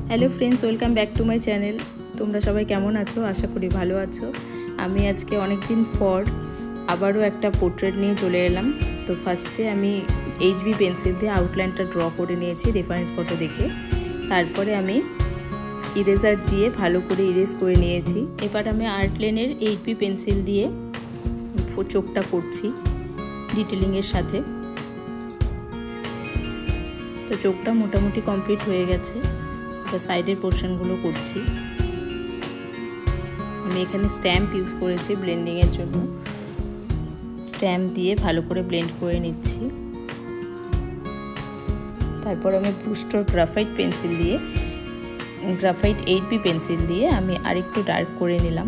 Hello friends, welcome back to my channel. তোমরা সবাই কেমন আছো? আশা করি ভালো আছো। আমি আজকে অনেক দিন পর আবারও একটা পোর্ট্রেট নিয়ে চলে এলাম। তো ফার্স্টে আমি HB পেন্সিল দিয়ে আউটলাইনটা ড্র করে নিয়েছি রেফারেন্স ফটো দেখে। তারপরে আমি ইরেজার দিয়ে ভালো করে ইরেজ করে নিয়েছি। এবার আমি আর্টলাইনের HB পেন্সিল দিয়ে চোখটা করছি ডিটেলিংয়ের সাথে। তো চোখটা মোটামুটি কমপ্লিট হয়ে গেছে। সাইডের পোর্শনগুলো করছি। আমি এখানে স্ট্যাম্প ইউজ করেছি ব্লেন্ডিংয়ের জন্য। স্ট্যাম্প দিয়ে ভালো করে ব্লেন্ড করে নিচ্ছি। তারপর আমি ব্রুস্টার গ্রাফাইট পেন্সিল দিয়ে গ্রাফাইট HB পেন্সিল দিয়ে আমি আরেকটু ডার্ক করে নিলাম।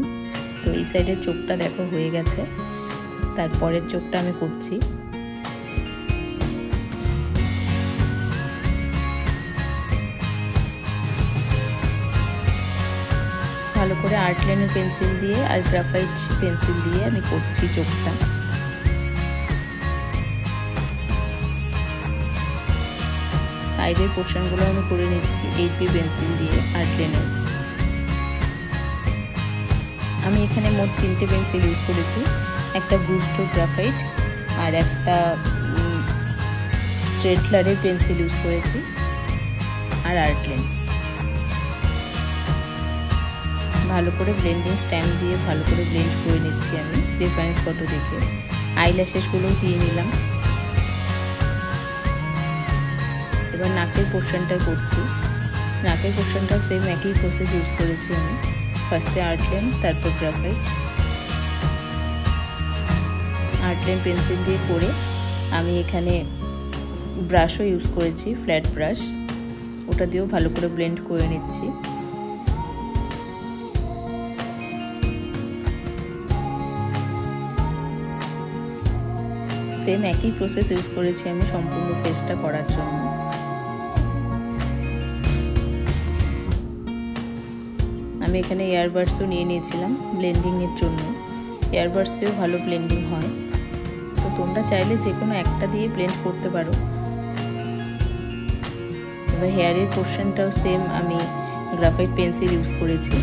তো এই সাইডের চোখটা দেখো হয়ে গেছে। তারপরের চোখটা আমি করছি। ভালো করে আর্টলাইনের পেন্সিল দিয়ে আর গ্রাফাইট পেন্সিল দিয়ে আমি করছি চোখটা। সাইডের পোর্শনগুলো আমি করে নিচ্ছি HB পেন্সিল দিয়ে আর্টলাইনের। আমি এখানে মোট 3টে পেন্সিল ইউজ করেছি, একটা ব্রুস্টার গ্রাফাইট আর একটা স্ট্রেটলারের পেন্সিল ইউজ করেছি আর আর্টলাইন। ভালো করে ব্লেন্ডিং স্ট্যাম্প দিয়ে ভালো করে ব্লেন্ড করে নিচ্ছি আমি রেফারেন্স ফটো দেখে। আইল্যাশেসগুলোও দিয়ে নিলাম। এবার নাকের পোর্শনটা করছি। নাকের পোর্শনটা সেম একই প্রসেস ইউজ করেছি আমি। ফার্স্টে আর্টলাইন, তারপর গ্রাফাইট। আর্টলাইন পেন্সিল দিয়ে করে আমি এখানে ব্রাশও ইউজ করেছি, ফ্ল্যাট ব্রাশ। ওটা দিয়েও ভালো করে ব্লেন্ড করে নিচ্ছি। সেম একই প্রসেস ইউজ করেছি আমি সম্পূর্ণ ফেসটা করার জন্য। আমি এখানে এয়ারবাডসও নিয়ে নিয়েছিলাম ব্লেন্ডিংয়ের জন্য। এয়ারবাডস দিয়েও ভালো ব্লেন্ডিং হয়। তো তোমরা চাইলে যে কোনো একটা দিয়ে ব্লেন্ড করতে পারো। এবার হেয়ারের পোর্শনটাও সেম আমি গ্রাফাইট পেন্সিল ইউজ করেছি।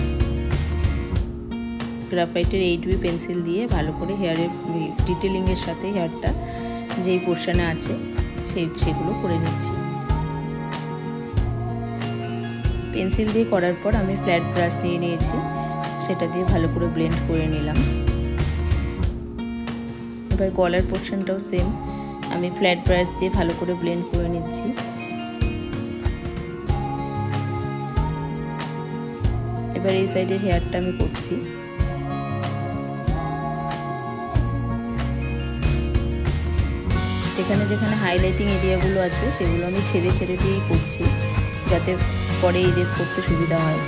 গ্রাফাইটের HB পেন্সিল দিয়ে ভালো করে হেয়ারের ডিটেলিংয়ের সাথে হেয়ারটা যেই পোর্শনে আছে সেগুলো করে নিচ্ছি। পেন্সিল দিয়ে করার পর আমি ফ্ল্যাট ব্রাশ নিয়ে নিয়েছি, সেটা দিয়ে ভালো করে ব্লেন্ড করে নিলাম। এবার গলার পোর্শনটাও সেম আমি ফ্ল্যাট ব্রাশ দিয়ে ভালো করে ব্লেন্ড করে নিচ্ছি। এবার এই সাইডের হেয়ারটা আমি করছি। যেখানে যেখানে হাইলাইটিং এরিয়াগুলো আছে সেগুলো আমি ছেড়ে ছেড়ে দিয়েই করছি, যাতে পরে ইরেজ করতে সুবিধা হয়।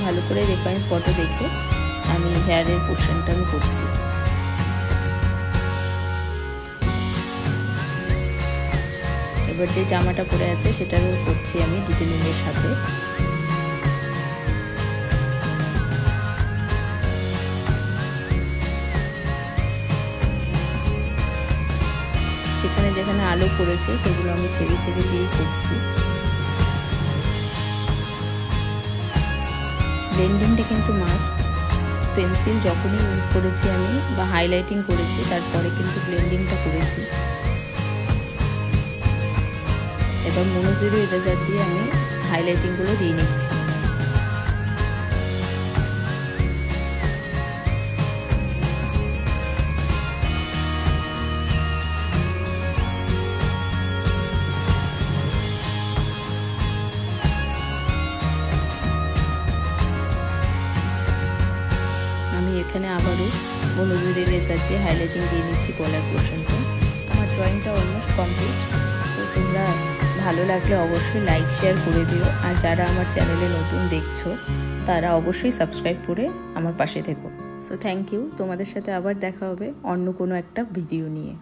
ভালো করে রেফারেন্স ফটো দেখে আমি হেয়ারের পোর্শনটা আমি করছি। এবার যে জামাটা পরে আছে সেটারও করছি আমি ডিটেলিংয়ের সাথে। যেখানে যেখানে আলো পড়েছে সেগুলো আমি ছেড়ে ছেড়ে দিয়েই করছি। ব্লেন্ডিংটা কিন্তু মাস্ট। পেন্সিল যখনই ইউজ করেছি আমি বা হাইলাইটিং করেছি তারপরে কিন্তু ব্লেন্ডিংটা করেছি। এবার মনোজিরো ইরেজার দিয়ে আমি হাইলাইটিংগুলো দিয়ে নিচ্ছি। আমি এখানে আবারও মনোজিরো ইরেজার দিয়ে হাইলাইটিং দিয়ে নিচ্ছি গলার পোর্শনটা। আমার ড্রয়িংটা অলমোস্ট কমপ্লিট। তো তোমরা ভালো লাগলে অবশ্যই লাইক শেয়ার করে দিও। আর যারা আমার চ্যানেলে নতুন দেখছো তারা অবশ্যই সাবস্ক্রাইব করে আমার পাশে থেকো। So thank you. তোমাদের সাথে আবার দেখা হবে অন্য কোনো একটা ভিডিও নিয়ে।